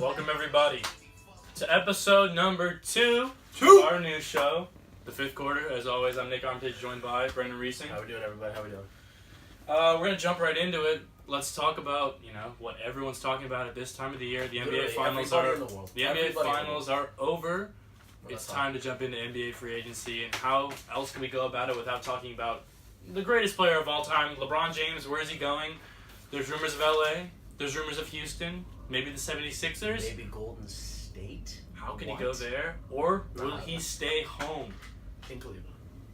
Welcome everybody to episode number 2 of our new show, The Fifth Quarter. As always, I'm Nick Armitage, joined by Brendan Reesing. How we doing, everybody? How we doing? We're gonna jump right into it. Let's talk about what everyone's talking about at this time of the year. The NBA finals are over. It's time to jump into NBA free agency, and how else can we go about it without talking about the greatest player of all time, LeBron James? Where is he going? There's rumors of LA. There's rumors of Houston. Maybe the 76ers. Maybe Golden State. How can he go there? Or will he stay home? In Cleveland.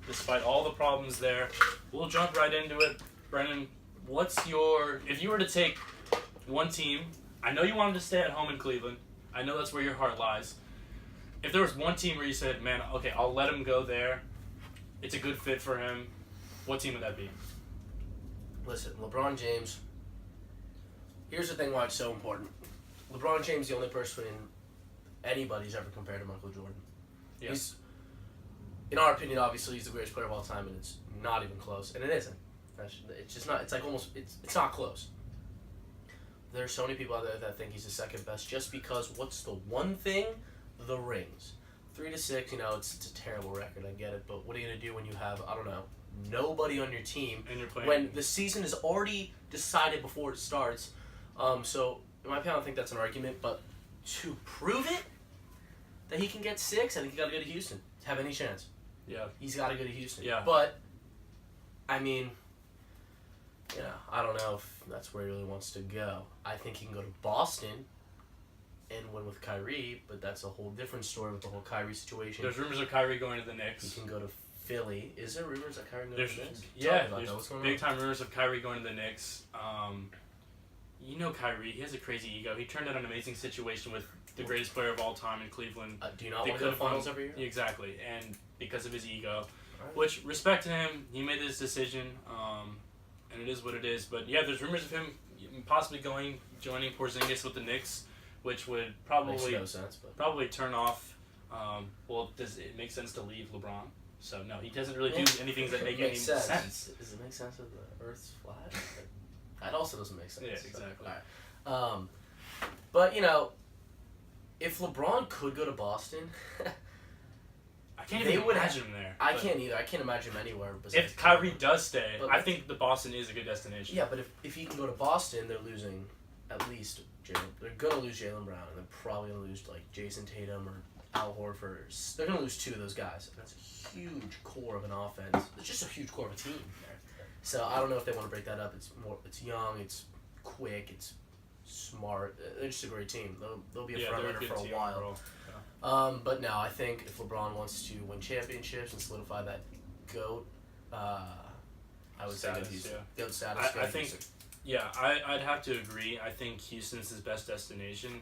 Despite all the problems there. We'll jump right into it. Brennan, if you were to take one team, I know you wanted to stay at home in Cleveland. I know that's where your heart lies. If there was one team where you said, man, okay, I'll let him go there. It's a good fit for him. What team would that be? Listen, LeBron James. Here's the thing why it's so important. LeBron James is the only person anybody's ever compared to Michael Jordan. Yeah. He's, in our opinion, obviously, he's the greatest player of all time, and it's not even close. And it isn't. It's just not. It's like almost. It's not close. There's so many people out there that think he's the second best just because what's the one thing? The rings. 3-6, it's a terrible record, I get it, but what are you going to do when you have, I don't know, nobody on your team and you're playing when the season is already decided before it starts? So, in my opinion, I don't think that's an argument, but to prove it, that he can get 6, I think he got to go to Houston to have any chance. Yeah. He's got to go to Houston. Yeah. But, I mean, I don't know if that's where he really wants to go. I think he can go to Boston and win with Kyrie, but that's a whole different story with the whole Kyrie situation. There's rumors of Kyrie going to the Knicks. He can go to Philly. Is there rumors that Kyrie going to the Knicks? Yeah, there's big-time rumors of Kyrie going to the Knicks. Kyrie, he has a crazy ego. He turned out an amazing situation with the greatest player of all time in Cleveland. Do you not want to go to finals every year? Exactly, and because of his ego, which, respect to him, he made this decision, and it is what it is. But yeah, there's rumors of him possibly joining Porzingis with the Knicks, which would probably makes no sense, but probably turn off. Does it make sense to leave LeBron? So no, he doesn't really do anything that make any sense. Does it make sense if the Earth's flat? That also doesn't make sense. Yeah, exactly. So, but if LeBron could go to Boston, I can't even imagine him there. I can't either. I can't imagine him anywhere. If Kyrie does stay, I think the Boston is a good destination. Yeah, but if he can go to Boston, they're losing at least Jalen. They're gonna lose Jaylen Brown, and they're probably gonna lose like Jason Tatum or Al Horford. They're gonna lose 2 of those guys. And that's a huge core of an offense. It's just a huge core of a team there. So I don't know if they want to break that up. It's young, it's quick, it's smart. They're just a great team. They'll be a front runner for a while. Yeah. But no, I think if LeBron wants to win championships and solidify that GOAT, I would say GOAT status. I think. Yeah, I'd have to agree. I think Houston's his best destination.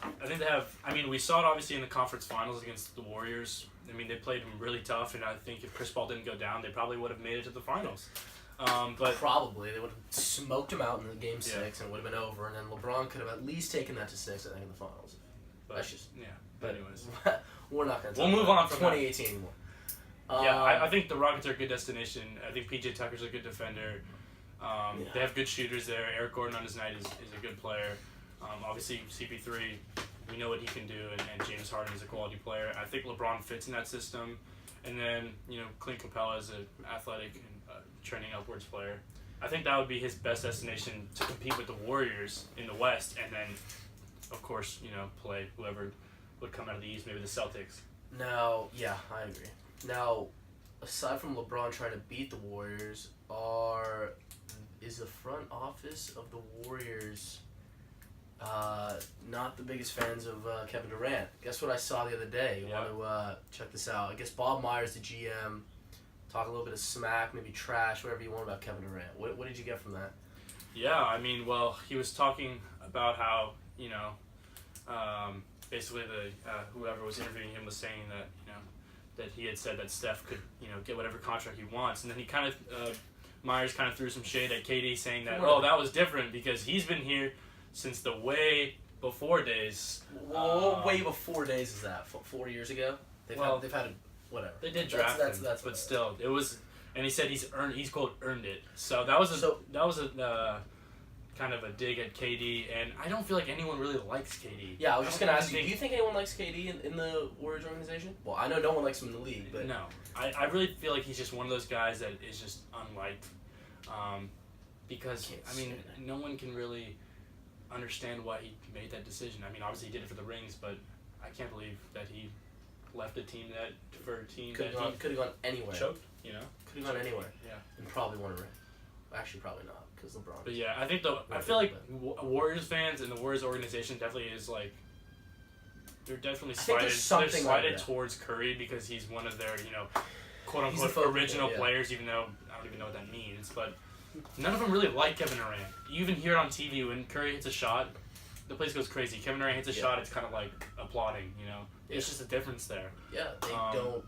I think they have. I mean, we saw it obviously in the conference finals against the Warriors. I mean, they played them really tough, and I think if Chris Paul didn't go down, they probably would have made it to the finals. But probably they would have smoked him out in the game 6, and it would have been over. And then LeBron could have at least taken that to 6, I think, in the finals. But, that's just But anyways, we're not going to. We'll move on from 2018 anymore. I think the Rockets are a good destination. I think PJ Tucker's a good defender. They have good shooters there. Eric Gordon on his night is a good player. Obviously, CP3, we know what he can do, and James Harden is a quality player. I think LeBron fits in that system. And then, Clint Capella is an athletic and trending upwards player. I think that would be his best destination to compete with the Warriors in the West, and then, of course, play whoever would come out of the East, maybe the Celtics. Now, yeah, I agree. Now, aside from LeBron trying to beat the Warriors, is the front office of the Warriors not the biggest fans of Kevin Durant? Guess what I saw the other day? You want to check this out? I guess Bob Myers, the GM, talk a little bit of smack, maybe trash, whatever you want about Kevin Durant. What did you get from that? Yeah, I mean, well, he was talking about how, basically whoever was interviewing him was saying that, that he had said that Steph could, get whatever contract he wants. And then he kind of, Myers kind of threw some shade at KD saying that, that was different because he's been here since the way before days. What way before days is that? 4 years ago? They've had whatever. They did draft him, but still, it was, and he said he's quote earned it. So that was a kind of a dig at KD, and I don't feel like anyone really likes KD. Yeah, I was just gonna ask you. Do you think anyone likes KD in the Warriors organization? Well, I know no one likes him in the league, but no, I really feel like he's just one of those guys that is just unliked, because I mean no one can really understand why he made that decision. I mean, obviously he did it for the rings, but I can't believe that he left a team for a team could have gone anywhere. Choked, you know. Could have gone anywhere. Yeah. And probably won a ring. Actually, probably not, because LeBron. But yeah, I feel like Warriors fans and the Warriors organization definitely is like, they're definitely slighted towards Curry because he's one of their, quote unquote original players, even though I don't even know what that means. But none of them really like Kevin Durant. You even hear it on TV when Curry hits a shot, the place goes crazy. Kevin Durant hits a shot, it's kind of like applauding, It's just a difference there. Yeah, they don't.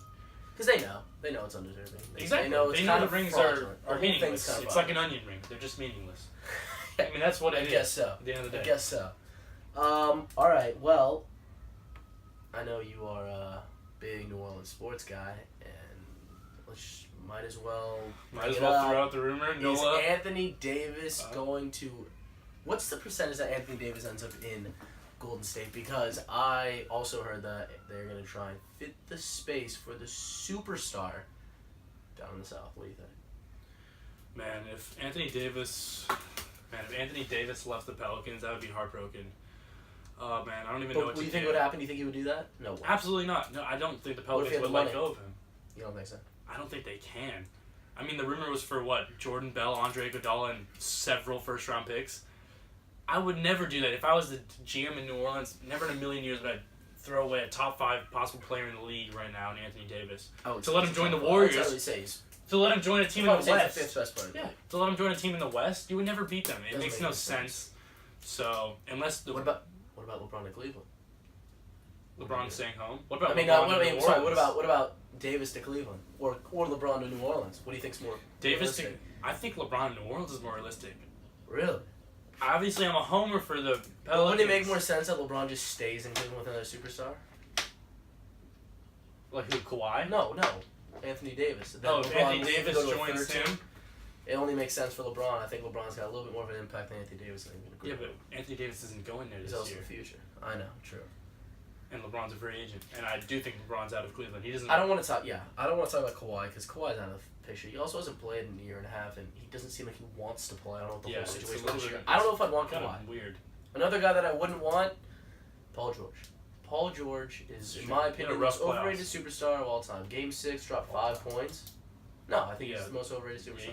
Because they know it's undeserving. Exactly. They know the rings are meaningless. It's like an onion ring. They're just meaningless. I mean, that's what it is. I guess so. At the end of the day. I guess so. All right. Well, I know you are a big New Orleans sports guy, and might as well throw out the rumor. Is Anthony Davis going to? What's the percentage that Anthony Davis ends up in Golden State? Because I also heard that they're going to try and fit the space for the superstar down in the South. What do you think? Man, if Anthony Davis left the Pelicans, I would be heartbroken. Oh man, I don't even know what to do. What do you think would happen? Do you think he would do that? No way. Absolutely not. No, I don't think the Pelicans would let go of him. You don't think so? I don't think they can. I mean, the rumor was for what? Jordan Bell, Andre Iguodala, and several first-round picks. I would never do that. If I was the GM in New Orleans, never in a million years would I throw away a top 5 possible player in the league right now in Anthony Davis. To let him join the Warriors. To let him join a team in the West. Fifth best player. Yeah. To let him join a team in the West, you would never beat them. It makes no sense. So unless the what about LeBron to Cleveland? LeBron staying home. What about what about Davis to Cleveland or LeBron to New Orleans? What do you think's more realistic? I think LeBron to New Orleans is more realistic. Really? Obviously, I'm a homer for the Pelicans. But wouldn't it make more sense that LeBron just stays in Cleveland with another superstar? Like who, Kawhi? No. Anthony Davis. If Anthony Davis joins him. It only makes sense for LeBron. I think LeBron's got a little bit more of an impact than Anthony Davis. Yeah, but Anthony Davis isn't going there this year. He's also the future. I know, true. And LeBron's a free agent, and I do think LeBron's out of Cleveland. He doesn't. I don't want to talk about Kawhi because Kawhi's out of the picture. He also hasn't played in a year and a half, and he doesn't seem like he wants to play. I don't know what the whole situation is this year. I don't know if I'd want Kawhi. Weird. Another guy that I wouldn't want, Paul George. Paul George is, in my opinion, the most overrated superstar of all time. Game 6, dropped 5 points. No, I think he's the most overrated superstar. He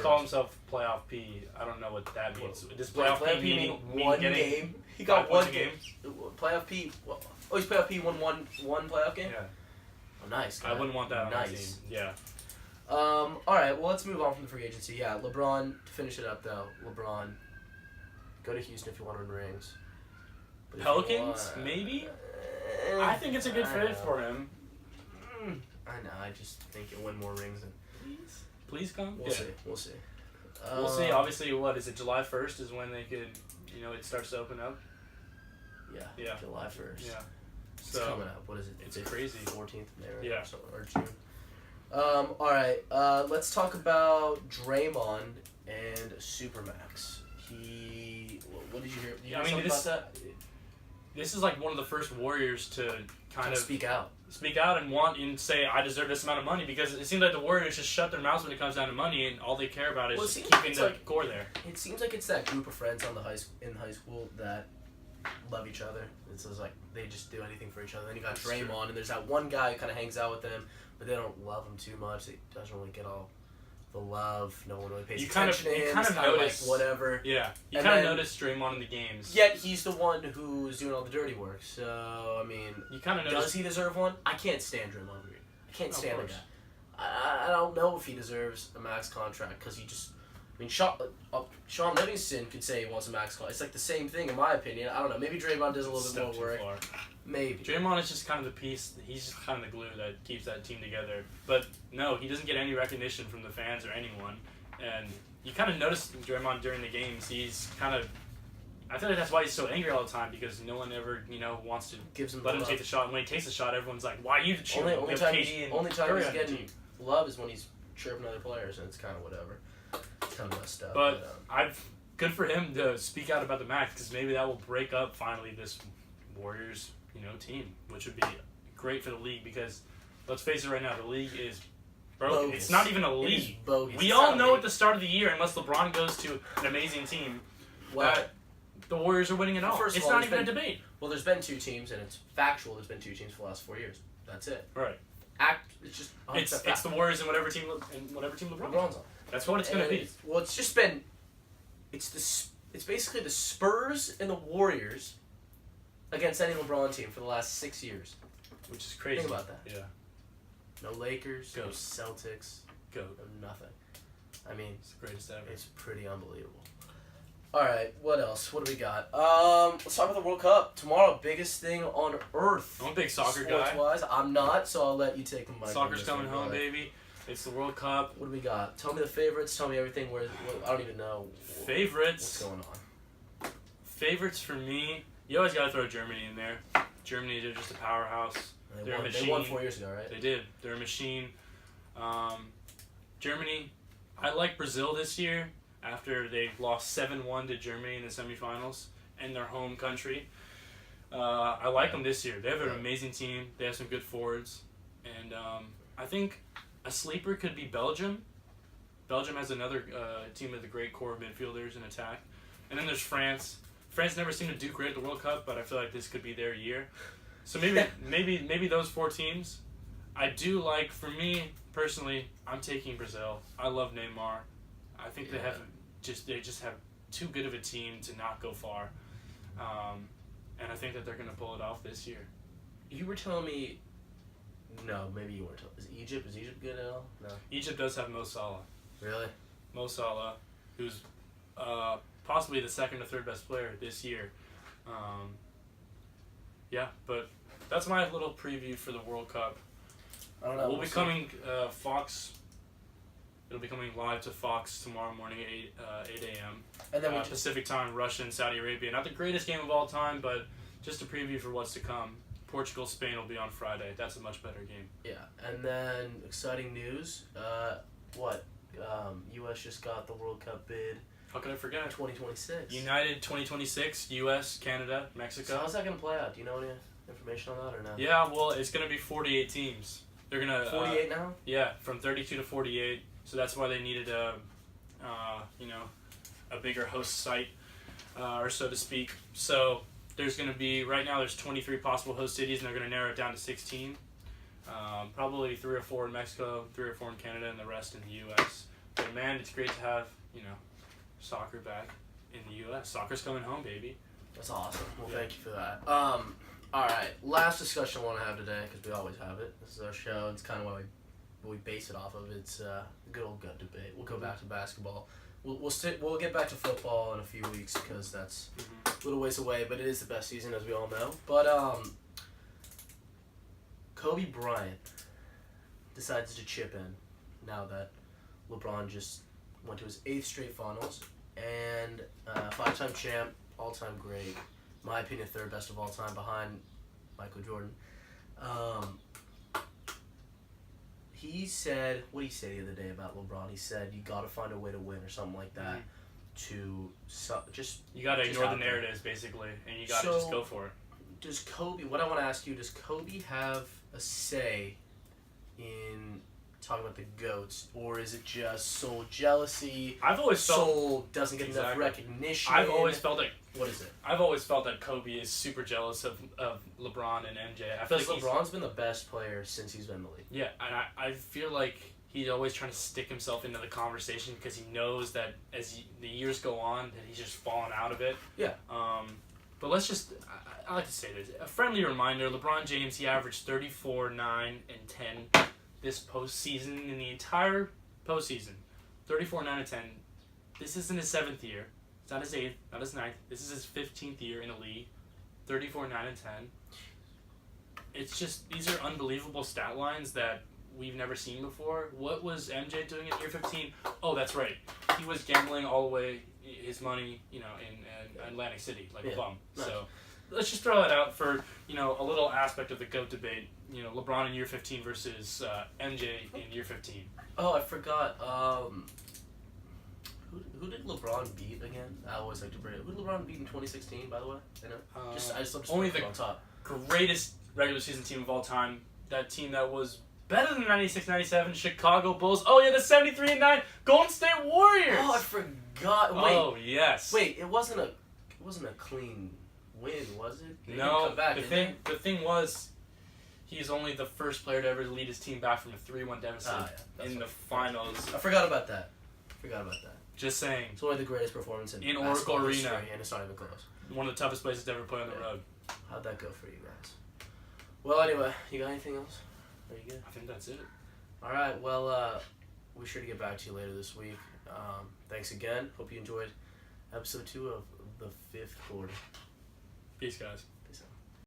called himself playoff P. I don't know what that means. Does playoff P mean one game? He got 1 game. Playoff P. Oh, he's playoff P won one playoff game? Yeah. Oh, nice. I wouldn't want that on my team. Yeah. All right, well, let's move on from the free agency. Yeah, LeBron, to finish it up, though. LeBron, go to Houston if you want to win rings. But Pelicans, maybe? I think it's a good fit for him. I know, I just think he'll win more rings. Please come? We'll see. We'll see. Obviously, what is it? July 1st is when they could, it starts to open up. Yeah. July 1st. Yeah. It's coming up. What is it? It's crazy. 14th May or June. All right. Let's talk about Draymond and Supermax. What did you hear? Did you hear something about that? This is like one of the first Warriors to kind of speak out and say, I deserve this amount of money, because it seems like the Warriors just shut their mouths when it comes down to money, and all they care about is just keeping the core there. It seems like it's that group of friends in high school that love each other. It's just like they just do anything for each other. Then you got Draymond, and there's that one guy who kind of hangs out with them, but they don't love him too much. He doesn't really get all the love. No one really pays attention to him. You kind of notice, like whatever. Yeah, you kind of notice Draymond in the games. Yet he's the one who's doing all the dirty work. So I mean, you kind of does he deserve one? I can't stand Draymond Green. I can't stand the guy. I don't know if he deserves a max contract because he just. I mean, Sean Livingston could say he wants a max contract. It's like the same thing in my opinion. I don't know. Maybe Draymond does a little bit more work. Maybe. Draymond is just kind of the piece. He's just kind of the glue that keeps that team together. But no, he doesn't get any recognition from the fans or anyone. And you kind of notice Draymond during the games. He's kind of. I feel like that's why he's so angry all the time, because no one ever, wants to let him take the shot. And when he takes the shot, everyone's like, "Why are you the shooter?" Only time he's getting love is when he's chirping other players, and it's kind of whatever. It's kind of messed up. But good for him to speak out about the max because maybe that will break up finally this Warriors, team, which would be great for the league because let's face it right now, the league is broken. Bogus. It's not even a It is league. bogus. We It's all not a know league. at the start of the year, unless LeBron goes to an amazing team, Well, that the Warriors are winning it all. first of It's all, not there's even a been- debate. Well, there's been 2 teams, and it's factual. There's been 2 teams for the last 4 years. That's it. Right. It's just 100% It's the Warriors and whatever team LeBron's LeBron's on. on. That's what it's going to be. Well, it's just been. It's basically the Spurs and the Warriors against any LeBron team for the last 6 years. Which is crazy. Think about that. Yeah. No Lakers, no Goat. Celtics, Goat. no nothing. I mean, It's the greatest ever. it's pretty unbelievable. All right, what else? What do we got? Let's talk about the World Cup tomorrow. Biggest thing on earth. I'm a big soccer guy. Sports-wise, I'm not, so I'll let you take the mic. Soccer's on this coming one, home, brother. baby. It's the World Cup. What do we got? Tell me the favorites. Tell me everything. I don't even know. Favorites. What's going on? Favorites for me. You always got to throw Germany in there. Germany, they're just a powerhouse. They're a They machine. won 4 years ago, right? They did. They're a machine. Germany. I like Brazil this year after they lost 7-1 to Germany in the semifinals in their home country. I like them this year. They have an amazing team. They have some good forwards. And I think a sleeper could be Belgium. Belgium has another team with a great core of midfielders in attack. And then there's France. France never seemed to do great at the World Cup, but I feel like this could be their year. So maybe those 4 teams. I do like, for me personally, I'm taking Brazil. I love Neymar. I think they just have too good of a team to not go far. And I think that they're going to pull it off this year. You were telling me. No, maybe you weren't. Is Egypt good at all? No. Egypt does have Mo Salah. Really? Mo Salah, who's possibly the second or third best player this year. Yeah, but that's my little preview for the World Cup. I don't know. We'll be coming Fox. It'll be coming live to Fox tomorrow morning at 8 a.m. And then Pacific time, Russia and Saudi Arabia. Not the greatest game of all time, but just a preview for what's to come. Portugal, Spain will be on Friday. That's a much better game. Yeah, and then exciting news. U.S. just got the World Cup bid. How could I forget? 2026. United 2026, U.S., Canada, Mexico. So how's that gonna play out? Do you know any information on that or no? Yeah, well, it's going to be 48 teams. They're going to 48 now. Yeah, from 32 to 48. So that's why they needed a bigger host site, or so to speak. So there's going to be, right now there's 23 possible host cities, and they're going to narrow it down to 16. Probably 3 or 4 in Mexico, 3 or 4 in Canada, and the rest in the U.S. But man, it's great to have, soccer back in the U.S. Soccer's coming home, baby. That's awesome. Well, thank you for that. All right, last discussion I want to have today, because we always have it. This is our show. It's kind of what we base it off of. It's a good old gut debate. We'll go back to basketball. We'll get back to football in a few weeks because that's a little ways away, but it is the best season, as we all know. But Kobe Bryant decides to chip in now that LeBron just went to his 8th straight finals, and 5-time champ, all-time great. My opinion, 3rd best of all time behind Michael Jordan. He said, what did he say the other day about LeBron? He said, you got to find a way to win or something like that. You got to ignore the narratives, basically, and you got to just go for it. Does Kobe, what I want to ask you, does Kobe have a say in talking about the GOATs, or is it just soul jealousy? I've always felt soul doesn't get enough recognition. I've always felt like, what is it? I've always felt that Kobe is super jealous of LeBron and MJ. I feel like LeBron's been the best player since he's been in the league. Yeah, and I feel like he's always trying to stick himself into the conversation because he knows that as the years go on, that he's just fallen out of it. Yeah. But let's just, I like to say this, a friendly reminder, LeBron James, he averaged 34, 9, and 10 this postseason, in the entire postseason. 34, 9, and 10. This isn't his 7th year. It's not his 8th, not his 9th. This is his 15th year in the league. 34, 9, and 10. It's just, these are unbelievable stat lines that we've never seen before. What was MJ doing in year 15? Oh, that's right. He was gambling all the way his money, in Atlantic City, like a bum. Nice. So let's just throw that out for, a little aspect of the GOAT debate. LeBron in year 15 versus MJ in year 15. Oh, I forgot. Who did LeBron LeBron beat again? I always like to bring it. Who did LeBron beat in 2016, by the way? I know. I just only put it the on top. greatest regular season team of all time. That team that was better than 96-97 Chicago Bulls. Oh yeah, the 73-9 Golden State Warriors. Oh, I forgot. Wait. Oh yes. Wait, it wasn't a clean win, was it? They didn't No. come back, The thing was, he's only the first player to ever lead his team back from a 3-1 deficit in the finals. I forgot about that. Just saying. It's one of the greatest performances in basketball Oracle history, Arena, and it's not even close. one of the toughest places to ever play on the road. How'd that go for you guys? Well, anyway, you got anything else? Are you good? I think that's it. All right. Well, we're sure to get back to you later this week. Thanks again. Hope you enjoyed episode 2 of the 5th quarter. Peace, guys.